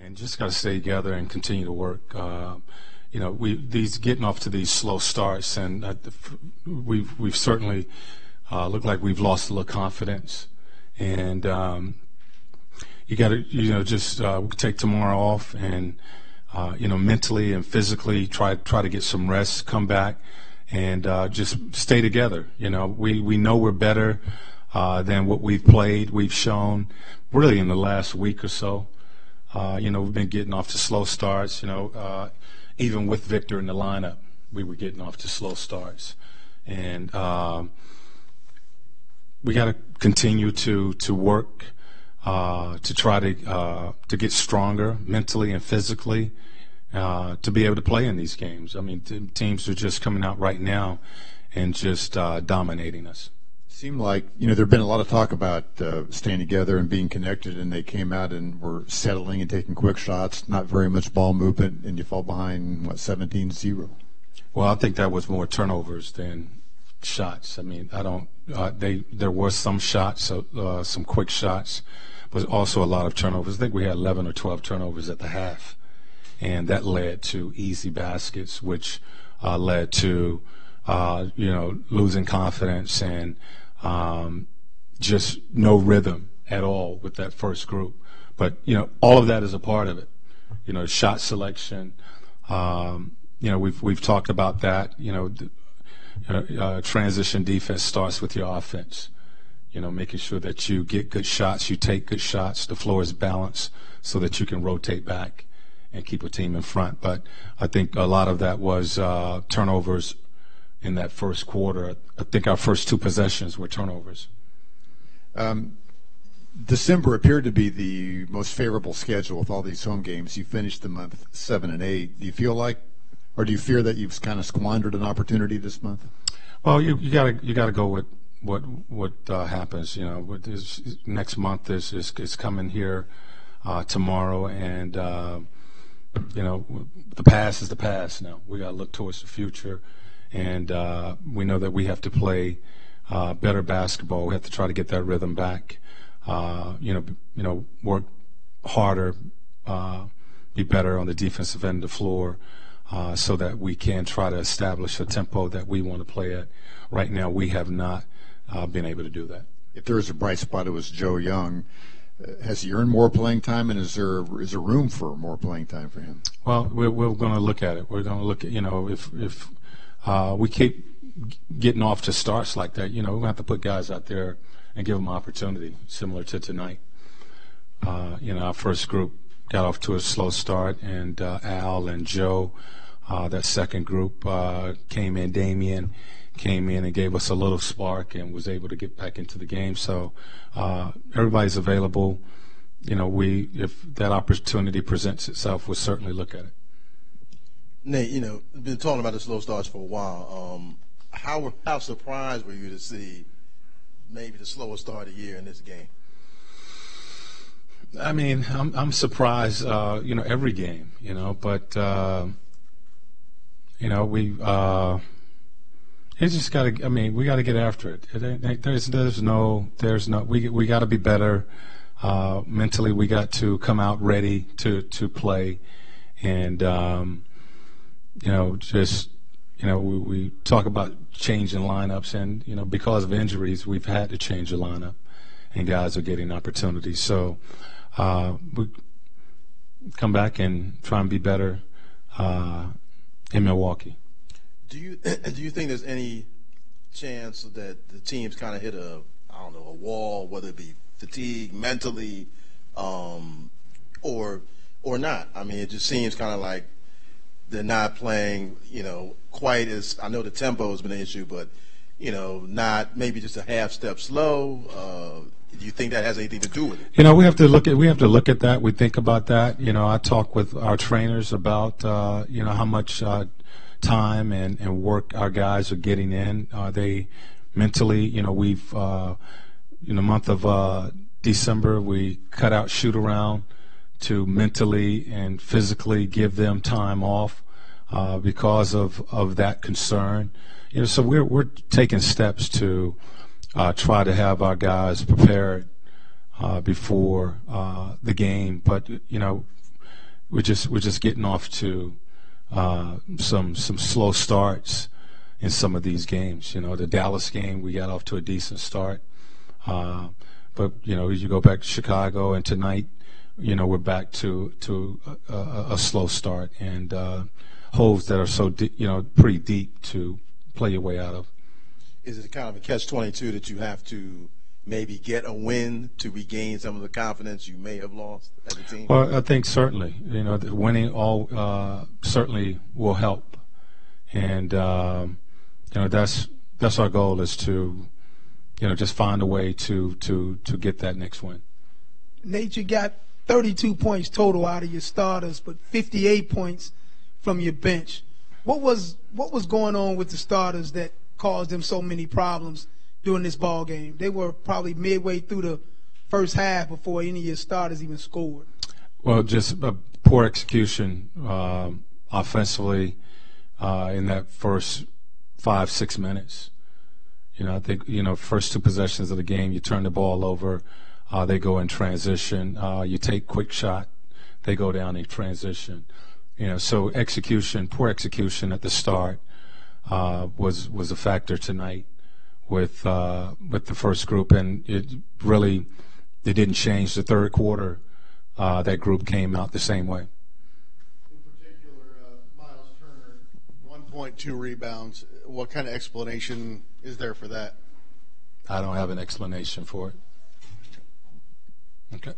and just got to stay together and continue to work. These getting off to these slow starts, and we've certainly looked like we've lost a little confidence. And you got to just take tomorrow off and mentally and physically try to get some rest, come back, and just stay together. We know we're better than what we've shown really in the last week or so. We've been getting off to slow starts. Even with Victor in the lineup, we were getting off to slow starts, and we got to continue to work to try to get stronger mentally and physically to be able to play in these games. I mean, teams are just coming out right now and just dominating us. Seemed like, there'd been a lot of talk about staying together and being connected, and they came out and were settling and taking quick shots, not very much ball movement, and you fall behind, 17-0? Well, I think that was more turnovers than shots. I mean, there were some shots, some quick shots, but also a lot of turnovers. I think we had 11 or 12 turnovers at the half, and that led to easy baskets, which led to losing confidence and just no rhythm at all with that first group. But, all of that is a part of it. Shot selection, we've talked about that. Transition defense starts with your offense. Making sure that you get good shots, you take good shots, the floor is balanced so that you can rotate back and keep a team in front. But I think a lot of that was turnovers in that first quarter. I think our first two possessions were turnovers. December appeared to be the most favorable schedule with all these home games. You finished the month 7-8. Do you feel like, or do you fear that you've kind of squandered an opportunity this month? Well, you gotta go with what happens. Next month is coming here tomorrow, and the past is the past. Now we gotta look towards the future. And we know that we have to play better basketball. We have to try to get that rhythm back. Work harder, be better on the defensive end of the floor, so that we can try to establish a tempo that we want to play at. Right now, we have not been able to do that. If there is a bright spot, it was Joe Young. Has he earned more playing time, and is there room for more playing time for him? Well, we're going to look at it. We're going to look at if we keep getting off to starts like that, we're going to have to put guys out there and give them opportunity, similar to tonight. Our first group got off to a slow start, and Al and Joe, that second group came in. Damian came in and gave us a little spark and was able to get back into the game. So everybody's available. If that opportunity presents itself, we'll certainly look at it. Nate, been talking about the slow starts for a while. How surprised were you to see maybe the slowest start of the year in this game? I mean, I'm surprised, every game, but we it's just got to. I mean, we got to get after it. We got to be better mentally. We got to come out ready to play, and we talk about changing lineups, and because of injuries, we've had to change the lineup, and guys are getting opportunities. So we come back and try and be better in Milwaukee. Do you think there's any chance that the team's kind of hit a wall, whether it be fatigue mentally, or not? I mean, it just seems kind of like they're not playing, quite as, I know the tempo has been an issue, but, not maybe just a half step slow. Do you think that has anything to do with it? We have to look at that. We think about that. I talk with our trainers about, how much time and work our guys are getting in. They mentally, we've, in the month of December, we cut out shoot around to mentally and physically give them time off because of that concern. So we're taking steps to try to have our guys prepared before the game. But we're just getting off to some slow starts in some of these games. You know, the Dallas game, we got off to a decent start. But, you know, you go back to Chicago, and tonight, you know, we're back to a slow start and holes that are so, pretty deep to play your way out of. Is it kind of a catch-22 that you have to maybe get a win to regain some of the confidence you may have lost as a team? Well, I think certainly, you know, winning all certainly will help. And, you know, that's our goal, is to, you know, just find a way to get that next win. Nate, you got 32 points total out of your starters, but 58 points from your bench. What was going on with the starters that caused them so many problems during this ball game? They were probably midway through the first half before any of your starters even scored. Well, just poor execution offensively in that first 5-6 minutes. You know, I think, you know, first two possessions of the game, you turn the ball over, they go in transition. You take quick shot, they go down in transition. You know, so poor execution at the start was a factor tonight with the first group, and it didn't change. The third quarter, that group came out the same way. In particular, Miles Turner, 1.2 rebounds. What kind of explanation is there for that? I don't have an explanation for it. Okay.